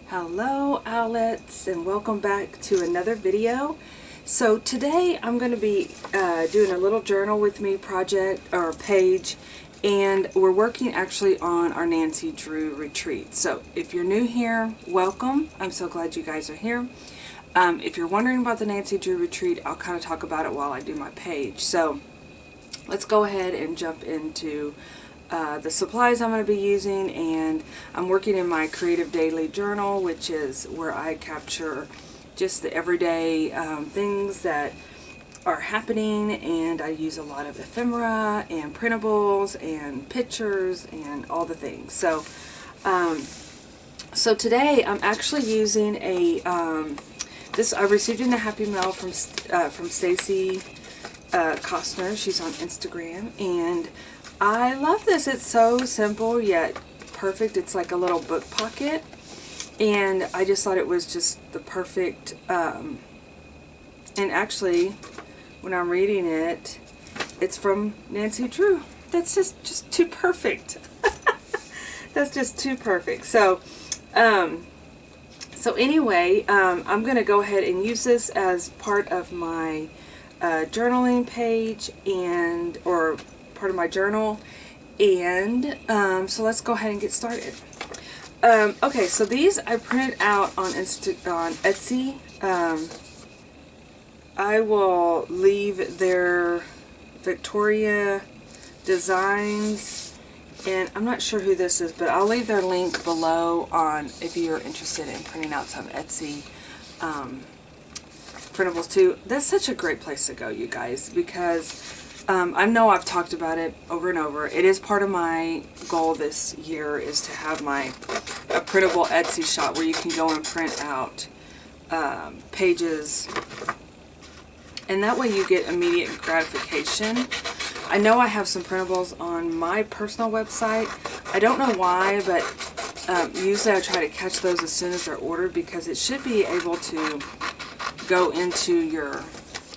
Hello Owlettes, and welcome back to another video. So today I'm going to be doing a little journal with me project or page, and we're working actually on our Nancy Drew retreat. So if you're new here, welcome. I'm so glad you guys are here. If you're wondering about the Nancy Drew retreat, I'll kind of talk about it while I do my page. So let's go ahead and jump into the supplies I'm going to be using. And I'm working in my creative daily journal, which is where I capture just the everyday things that are happening, and I use a lot of ephemera and printables and pictures and all the things. So so today I'm actually using a this I received in a happy mail from Stacy Costner. She's on Instagram, and I love this. It's so simple yet perfect. It's like a little book pocket, and I just thought it was just the perfect, and actually when I'm reading it, it's from Nancy Drew. That's just too perfect. That's just too perfect. So so anyway, I'm going to go ahead and use this as part of my journaling page, and or part of my journal. And so let's go ahead and get started. Okay, so these I printed out on Etsy. I will leave their Victoria Designs, and I'm not sure who this is, but I'll leave their link below on if you're interested in printing out some Etsy printables too. That's such a great place to go, you guys, because I know I've talked about it over and over. It is part of my goal this year, is to have a printable Etsy shop where you can go and print out pages, and that way you get immediate gratification. I know I have some printables on my personal website. I don't know why, but usually I try to catch those as soon as they're ordered, because it should be able to go into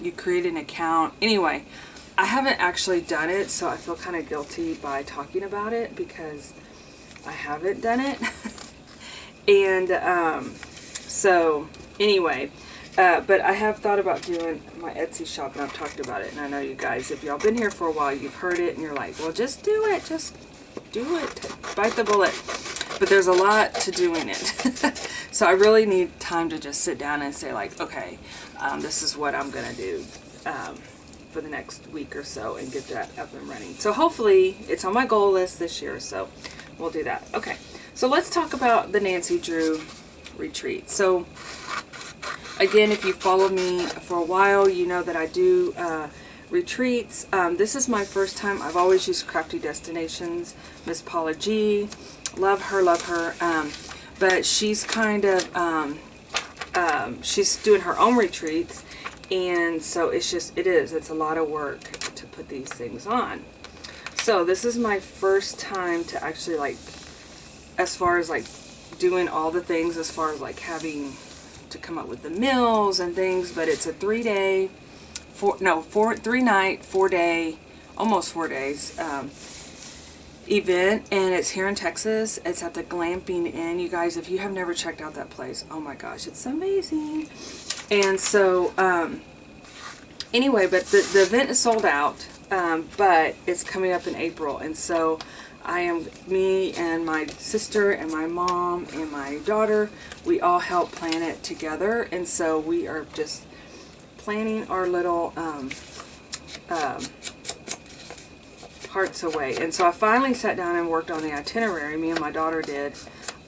you create an account. Anyway, I haven't actually done it, so I feel kind of guilty by talking about it because I haven't done it. And so anyway, but I have thought about doing my Etsy shop, and I've talked about it. And I know you guys, if y'all been here for a while, you've heard it, and you're like, well, just do it. Just do it. Bite the bullet. But there's a lot to doing it. So I really need time to just sit down and say, like, okay, this is what I'm going to do for the next week or so, and get that up and running. So hopefully it's on my goal list this year, so we'll do that. Okay, so let's talk about the Nancy Drew retreat. So again, if you followed me for a while, you know that I do retreats. This is my first time. I've always used Crafty Destinations, Miss Paula G. Love her, love her. But she's kind of she's doing her own retreats, and so it's a lot of work to put these things on. So this is my first time to actually, like, as far as like doing all the things, as far as like having to come up with the meals and things. But it's a 3-night, 4-day, almost 4 days event, and it's here in Texas. It's at the Glamping Inn. You guys, if you have never checked out that place, oh my gosh, it's amazing. And so anyway, but the event is sold out, but it's coming up in April, and so me and my sister and my mom and my daughter, we all help plan it together. And so we are just planning our little hearts away. And so I finally sat down and worked on the itinerary. Me and my daughter did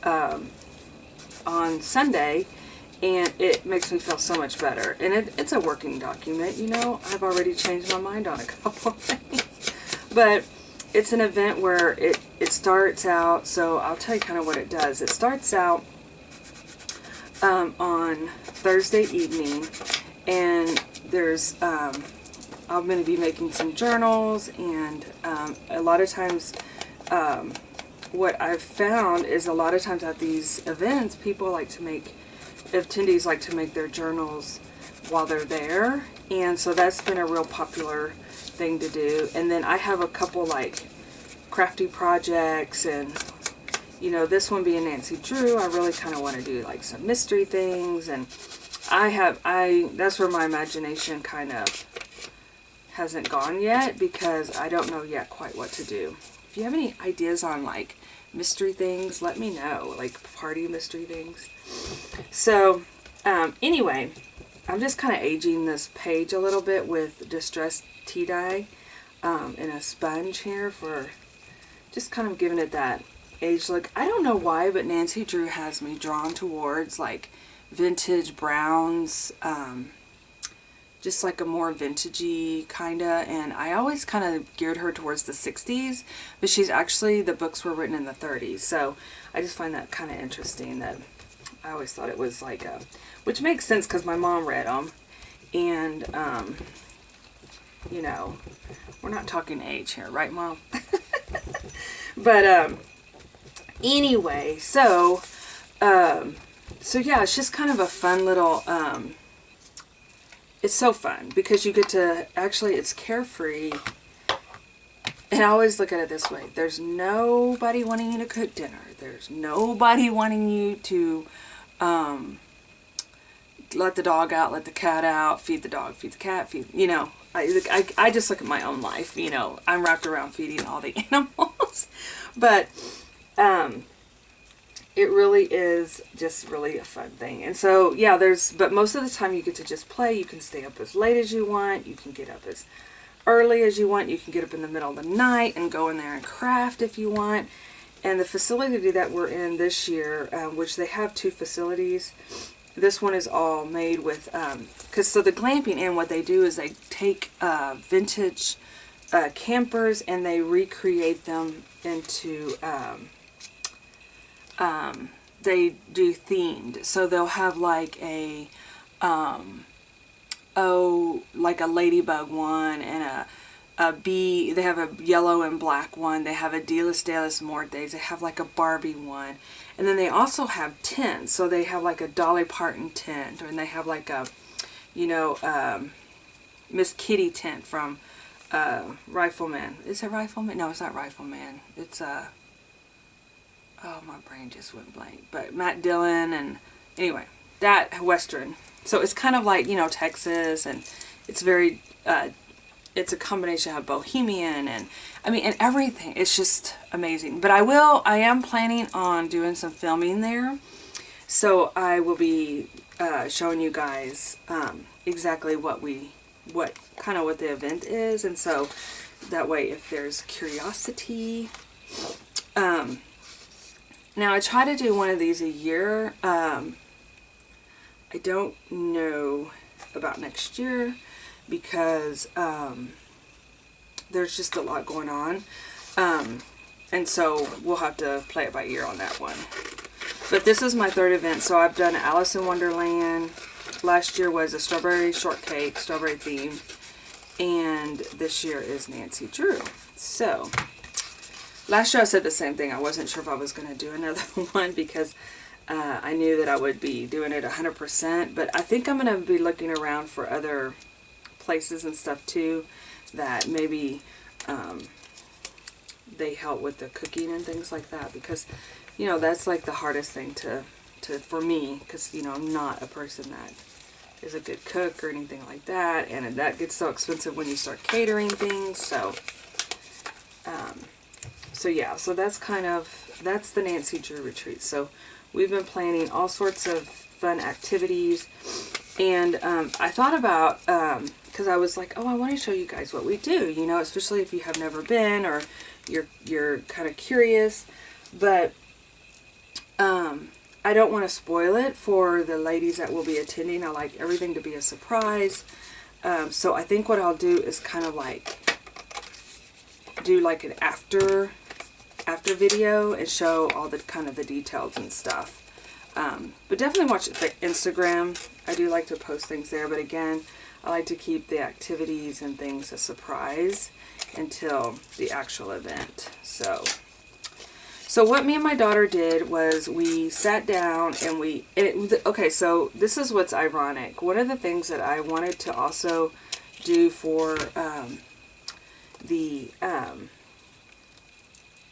on Sunday, and it makes me feel so much better. And it's a working document, you know. I've already changed my mind on a couple of things, but it's an event where it starts out. So I'll tell you kind of what it does. It starts out on Thursday evening, and there's I'm going to be making some journals, and a lot of times what I've found is a lot of times at these events, attendees like to make their journals while they're there, and so that's been a real popular thing to do. And then I have a couple like crafty projects and you know, this one being Nancy Drew, I really kind of want to do like some mystery things, and that's where my imagination kind of hasn't gone yet, because I don't know yet quite what to do. If you have any ideas on like mystery things, let me know, like party mystery things. So anyway, I'm just kind of aging this page a little bit with distressed tea dye and a sponge here, for just kind of giving it that age look. I don't know why, but Nancy Drew has me drawn towards like vintage browns, just like a more vintagey kinda, and I always kind of geared her towards the 60s, but she's actually, the books were written in the 30s, so I just find that kind of interesting, that I always thought it was like a, which makes sense because my mom read them, and you know, we're not talking age here, right, Mom? But anyway, so yeah, it's just kind of a fun little, it's so fun because you get to, actually it's carefree, and I always look at it this way: there's nobody wanting you to cook dinner, there's nobody wanting you to let the dog out, let the cat out, feed the dog, feed the cat, feed, you know, I just look at my own life, you know, I'm wrapped around feeding all the animals, but it really is just really a fun thing. And so, yeah, but most of the time you get to just play. You can stay up as late as you want. You can get up as early as you want. You can get up in the middle of the night and go in there and craft if you want. And the facility that we're in this year, which they have 2 facilities, this one is all made with, so the glamping Inn, what they do is they take vintage campers and they recreate them into, they do themed. So they'll have like a, like a ladybug one, and a bee. They have a yellow and black one. They have a Dilas de las Muertes. They have like a Barbie one. And then they also have tents. So they have like a Dolly Parton tent, and they have like a, you know, Miss Kitty tent from Rifleman. Is it Rifleman? No, it's not Rifleman. It's oh, my brain just went blank. But Matt Dillon, and anyway, that Western. So it's kind of like, you know, Texas, and it's very, it's a combination of bohemian and, I mean, and everything. It's just amazing. But I am planning on doing some filming there. So I will be showing you guys exactly what the event is. And so that way, if there's curiosity, now I try to do one of these a year. I don't know about next year because there's just a lot going on. And so we'll have to play it by ear on that one. But this is my 3rd event. So I've done Alice in Wonderland. Last year was a strawberry shortcake, strawberry theme. And this year is Nancy Drew. So last year I said the same thing. I wasn't sure if I was going to do another one because I knew that I would be doing it 100%. But I think I'm going to be looking around for other places and stuff too that maybe they help with the cooking and things like that, because, you know, that's like the hardest thing for me, because, you know, I'm not a person that is a good cook or anything like that, and that gets so expensive when you start catering things. So yeah, so that's the Nancy Drew retreat. So we've been planning all sorts of fun activities, and I thought about, because I was like, oh, I want to show you guys what we do, you know, especially if you have never been or you're kind of curious, but I don't want to spoil it for the ladies that will be attending. I like everything to be a surprise. So I think what I'll do is kind of like do like an after video and show all the kind of the details and stuff. But definitely watch the Instagram. I do like to post things there, but again, I like to keep the activities and things a surprise until the actual event. So what me and my daughter did was we sat down and okay, so this is what's ironic. One of the things that I wanted to also do for the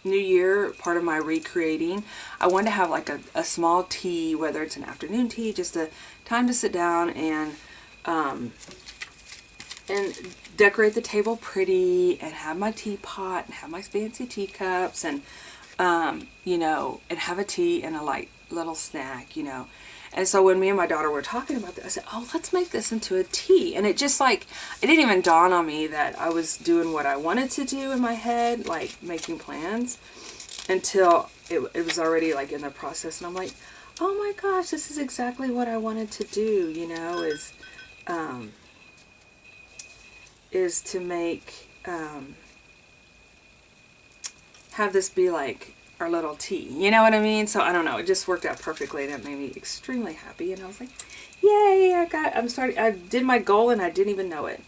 New Year, part of my recreating, I wanted to have like a small tea, whether it's an afternoon tea, just a time to sit down and decorate the table pretty and have my teapot and have my fancy teacups and, you know, and have a tea and a light little snack, you know. And so when me and my daughter were talking about this, I said, oh, let's make this into a tea. And it just like, it didn't even dawn on me that I was doing what I wanted to do in my head, like making plans, until it was already like in the process. And I'm like, oh my gosh, this is exactly what I wanted to do, you know, is to make, have this be like our little tea, you know what I mean? So I don't know, it just worked out perfectly and it made me extremely happy. And I was like, yay, I did my goal and I didn't even know it.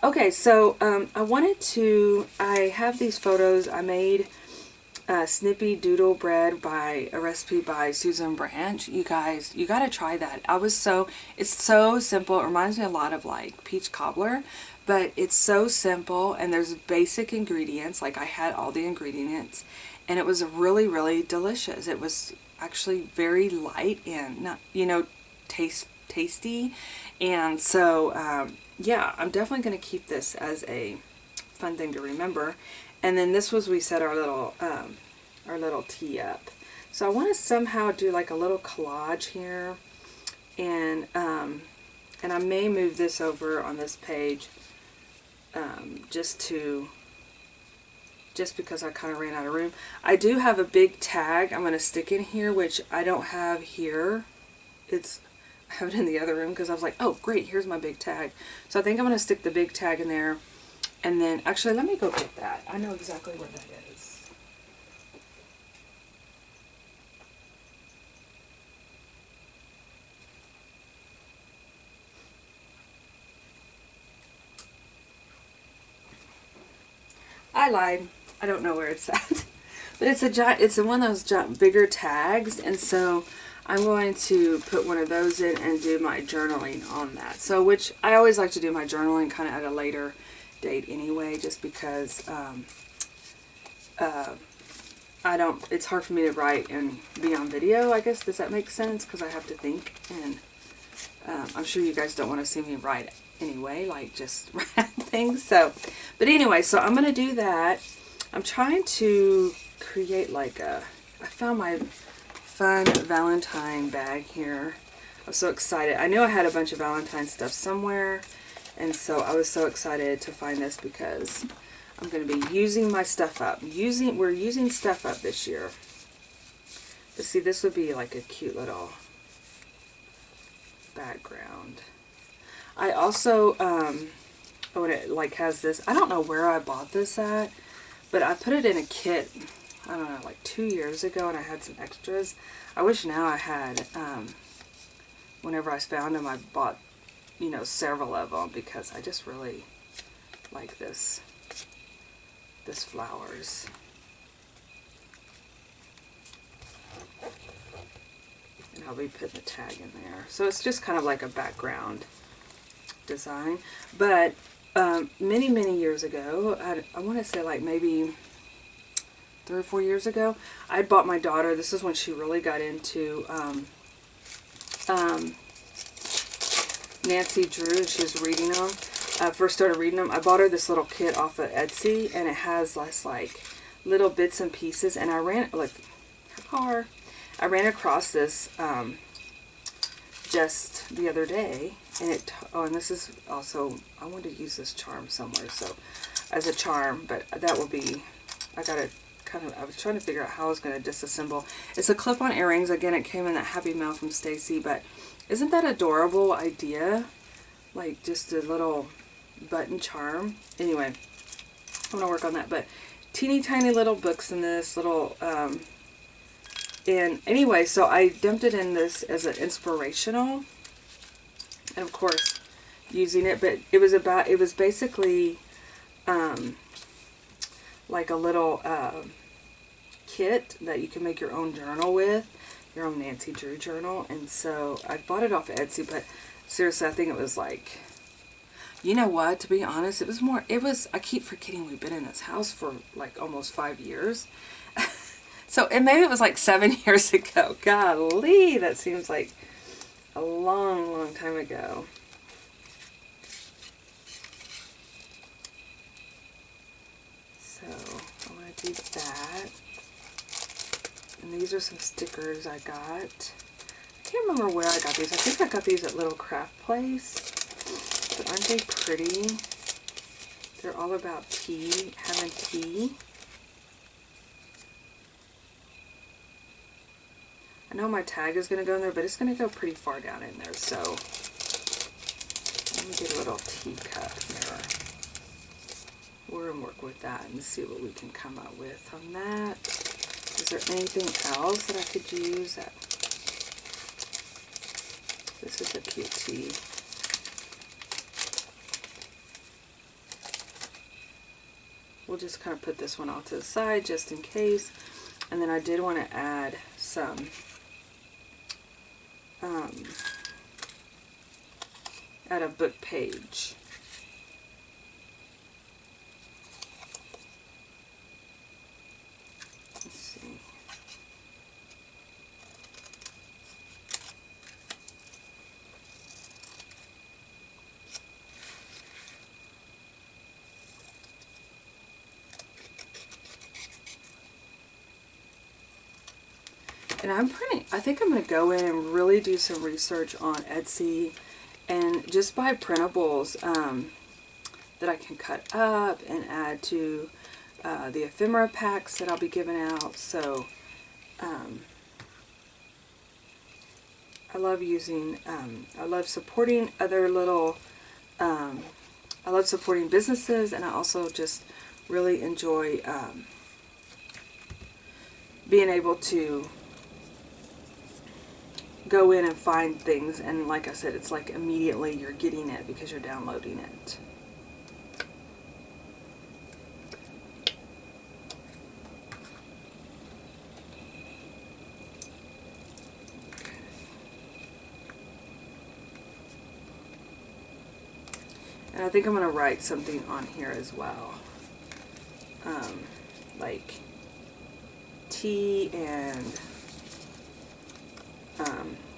Okay, so I have these photos. I made Snippy Doodle Bread by a recipe by Susan Branch. You guys, you got to try that. It's so simple. It reminds me a lot of like peach cobbler, but it's so simple and there's basic ingredients. Like I had all the ingredients and it was really, really delicious. It was actually very light and not, you know, tasty. And so, yeah, I'm definitely going to keep this as a fun thing to remember. And then this was, we set our little tea up. So I want to somehow do like a little collage here. And I may move this over on this page, just because I kind of ran out of room. I do have a big tag I'm going to stick in here, which I don't have here. I have it in the other room because I was like, oh great, here's my big tag. So I think I'm going to stick the big tag in there. And then, actually, let me go get that. I know exactly where that is. I lied. I don't know where it's at. But it's one of those bigger tags, and so I'm going to put one of those in and do my journaling on that. So, which I always like to do my journaling kind of at a later date anyway, just because it's hard for me to write and be on video, I guess. Does that make sense? Because I have to think, and I'm sure you guys don't want to see me write anyway, like just write things. So, but anyway, so I'm going to do that. I'm trying to create like I found my fun Valentine bag here. I'm so excited. I knew I had a bunch of Valentine stuff somewhere, and so I was so excited to find this because I'm going to be using my stuff up. We're using stuff up this year. But see, this would be like a cute little background. I also, it like has this, I don't know where I bought this at, but I put it in a kit, I don't know, like 2 years ago, and I had some extras. I wish now I had, whenever I found them, I bought, you know, several of them, because I just really like this flowers. And I'll be putting the tag in there. So it's just kind of like a background design. But many, many years ago, I want to say like maybe 3 or 4 years ago, I bought my daughter, this is when she really got into Nancy Drew. She was reading them. First started reading them. I bought her this little kit off of Etsy, and it has less like little bits and pieces. And I ran across this just the other day, and and this is also, I want to use this charm somewhere, so as a charm, but that will be, I was trying to figure out how I was going to disassemble. It's a clip-on earrings. Again, it came in that Happy Mail from Stacy, but isn't that adorable idea? Like just a little button charm. Anyway, I'm going to work on that, but teeny tiny little books in this little, and anyway, so I dumped it in this as an inspirational, and of course using it, but it was basically like a little kit that you can make your own journal with, your own Nancy Drew journal. And so I bought it off of Etsy, but seriously, I think it was like, you know what, to be honest, I keep forgetting we've been in this house for like almost 5 years. So, and maybe it was like 7 years ago. Golly, that seems like a long, long time ago. So, I'm going to do that. And these are some stickers I got. I can't remember where I got these. I think I got these at Little Craft Place. But aren't they pretty? They're all about tea, having tea. I know my tag is going to go in there, but it's going to go pretty far down in there. So let me get a little teacup here. We're going to work with that and see what we can come up with on that. Is there anything else that I could use? This is a cute tea. We'll just kind of put this one off to the side just in case. And then I did want to add some add a book page. Let's see. And I think I'm going to go in and really do some research on Etsy and just buy printables that I can cut up and add to the ephemera packs that I'll be giving out. So I love using, I love supporting other little, I love supporting businesses, and I also just really enjoy being able to go in and find things, and like I said, it's like immediately you're getting it because you're downloading it. And I think I'm going to write something on here as well, like tea and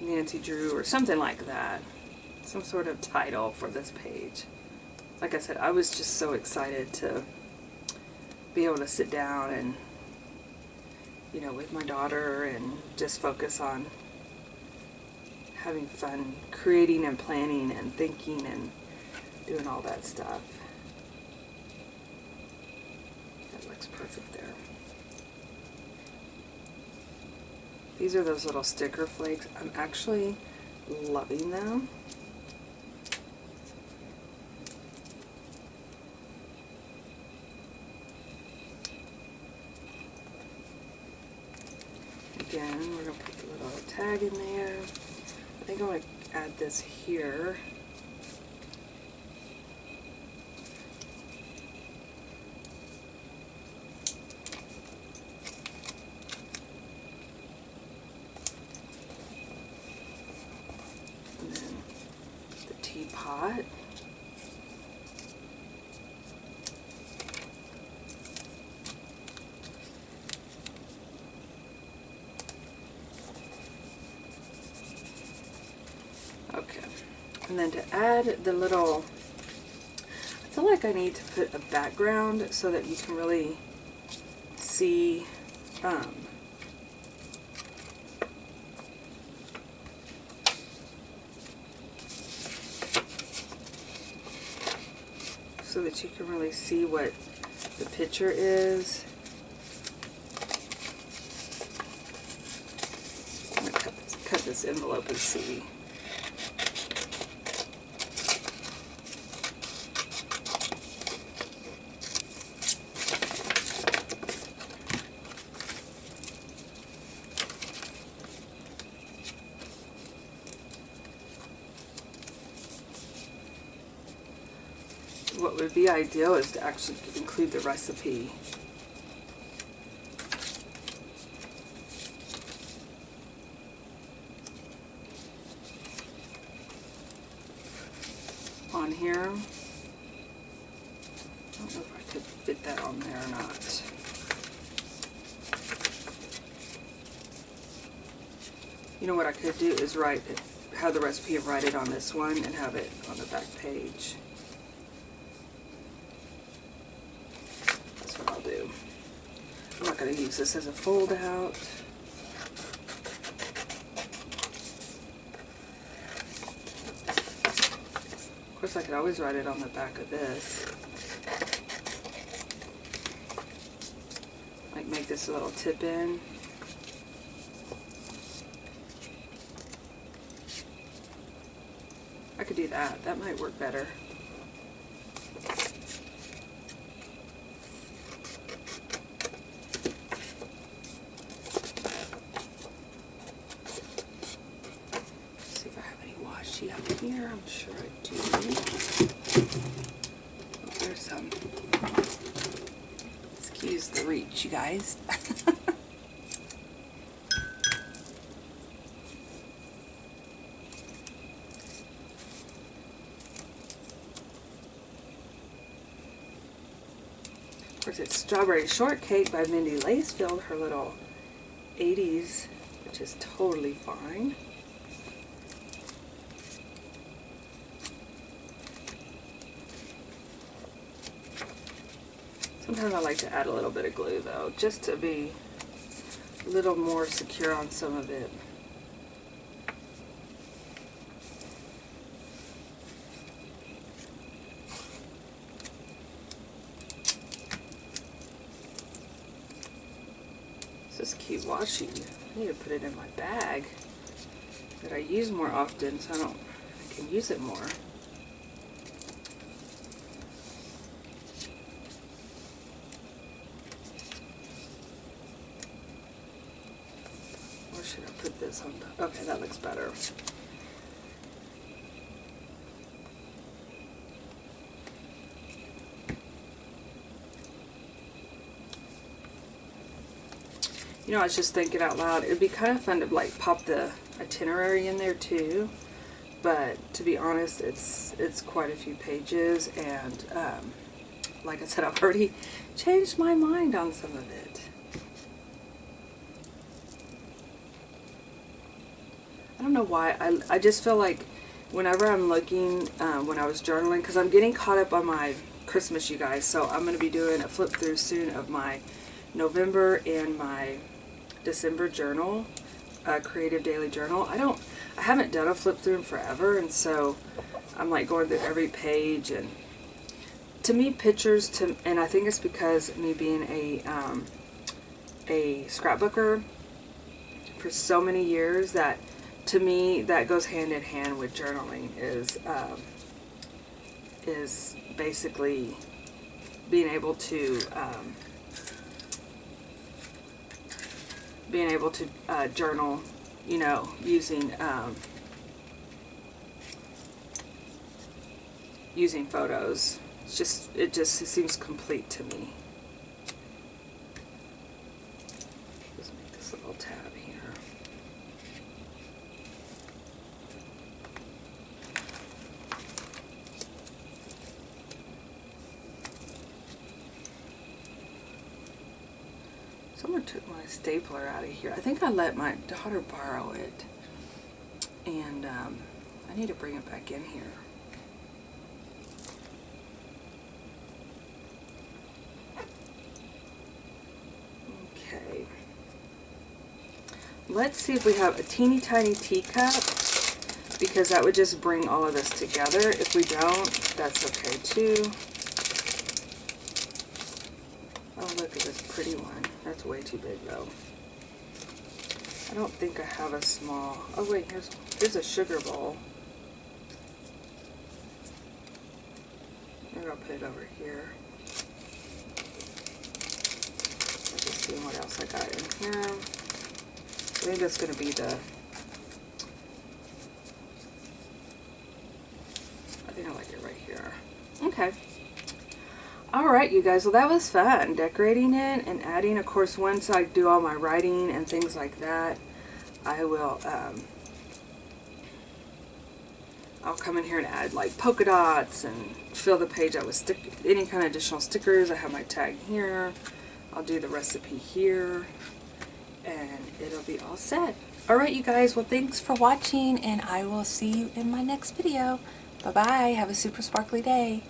Nancy Drew or something like that. Some sort of title for this page. Like I said, I was just so excited to be able to sit down and, you know, with my daughter and just focus on having fun creating and planning and thinking and doing all that stuff. That looks perfect there. These are those little sticker flakes. I'm actually loving them. Again, we're going to put the little tag in there. I think I'm going to add this here. Teapot. Okay, and then to add the little, I feel like I need to put a background so that you can really see so that you can really see what the picture is. I'm going to cut this envelope and see. What would be ideal is to actually include the recipe. On here. I don't know if I could fit that on there or not. You know what I could do is have the recipe and write it on this one and have it on the back page. That's what I'll do. I'm not going to use this as a fold out. Of course, I could always write it on the back of this. Like make this a little tip in. I could do that. That might work better. See if I have any washi up here. I'm sure I do. Oh, there's some. Excuse the reach, you guys. Of course, it's Strawberry Shortcake by Mindy Lacefield, her little 80s, which is totally fine. Sometimes I like to add a little bit of glue though, just to be a little more secure on some of it. This is cute washi. I need to put it in my bag that I use more often so I can use it more. Or should I put this on top? Okay, that looks better. You know, I was just thinking out loud, it'd be kind of fun to like pop the itinerary in there too, but to be honest, it's quite a few pages, and like I said, I've already changed my mind on some of it. I don't know why, I just feel like whenever I'm looking, when I was journaling, because I'm getting caught up on my Christmas, you guys, so I'm going to be doing a flip through soon of my November and my December journal, creative daily journal. I haven't done a flip through in forever, and so I'm like going through every page, and to me pictures, and I think it's because me being a scrapbooker for so many years, that to me that goes hand in hand with journaling, is basically being able to journal, you know, using photos. It just seems complete to me. Let's make this little tab here. Someone took my stapler out of here. I think I let my daughter borrow it, and I need to bring it back in here. Okay. Let's see if we have a teeny tiny teacup, because that would just bring all of this together. If we don't, that's okay too. Oh, look at this pretty one. That's way too big though. I don't think I have a small. Oh wait, here's a sugar bowl. Maybe I'll put it over here. I'm just seeing what else I got in here. I think that's gonna be I think I like it right here. Okay. Alright, you guys, well that was fun, decorating it and adding. Of course, once I do all my writing and things like that, I will, I'll come in here and add like polka dots and fill the page out with any kind of additional stickers. I have my tag here. I'll do the recipe here, and it'll be all set. Alright, you guys, well, thanks for watching, and I will see you in my next video. Bye-bye. Have a super sparkly day.